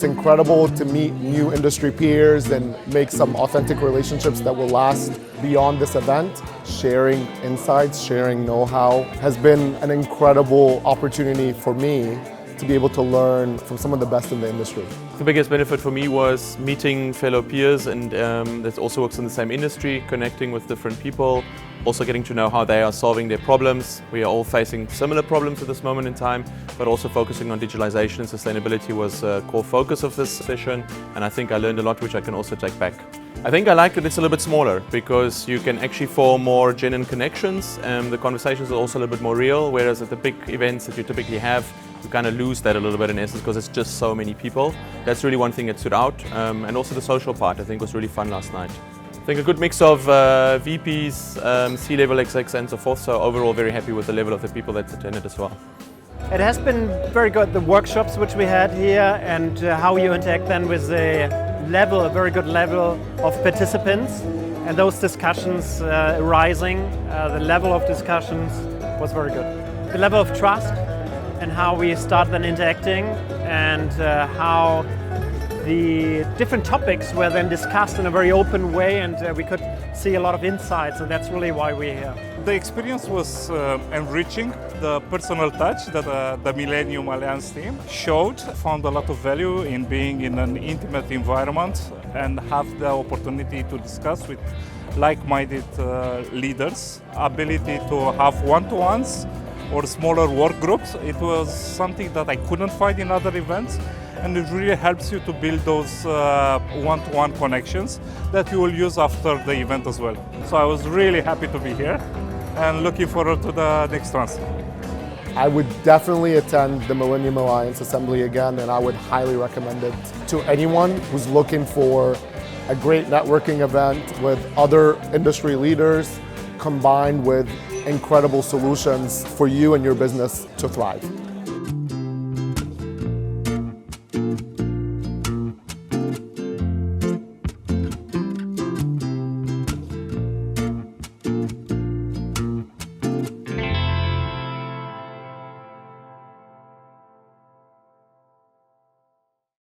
It's incredible to meet new industry peers and make some authentic relationships that will last beyond this event. Sharing insights, sharing know-how has been an incredible opportunity for me to be able to learn from some of the best in the industry. The biggest benefit for me was meeting fellow peers and that also works in the same industry, connecting with different people, also getting to know how they are solving their problems. We are all facing similar problems at this moment in time, but also focusing on digitalization and sustainability was a core focus of this session, and I think I learned a lot which I can also take back. I think I like that it's a little bit smaller because you can actually form more genuine connections. The conversations are also a little bit more real, whereas at the big events that you typically have, you kind of lose that a little bit in essence because it's just so many people. That's really one thing that stood out. And also the social part I think was really fun last night. I think a good mix of VPs, C-level execs and so forth, so overall very happy with the level of the people that attended as well. It has been very good, the workshops which we had here and how you interact then with a very good level of participants and those discussions rising, the level of discussions was very good. The level of trust and how we start then interacting and how the different topics were then discussed in a very open way and we could see a lot of insights, and that's really why we're here. The experience was enriching. The personal touch that the Millennium Alliance team showed found a lot of value in being in an intimate environment and have the opportunity to discuss with like-minded leaders, ability to have one-to-ones or smaller work groups. It was something that I couldn't find in other events, and it really helps you to build those one-to-one connections that you will use after the event as well. So I was really happy to be here and looking forward to the next ones. I would definitely attend the Millennium Alliance Assembly again, and I would highly recommend it to anyone who's looking for a great networking event with other industry leaders combined with incredible solutions for you and your business to thrive.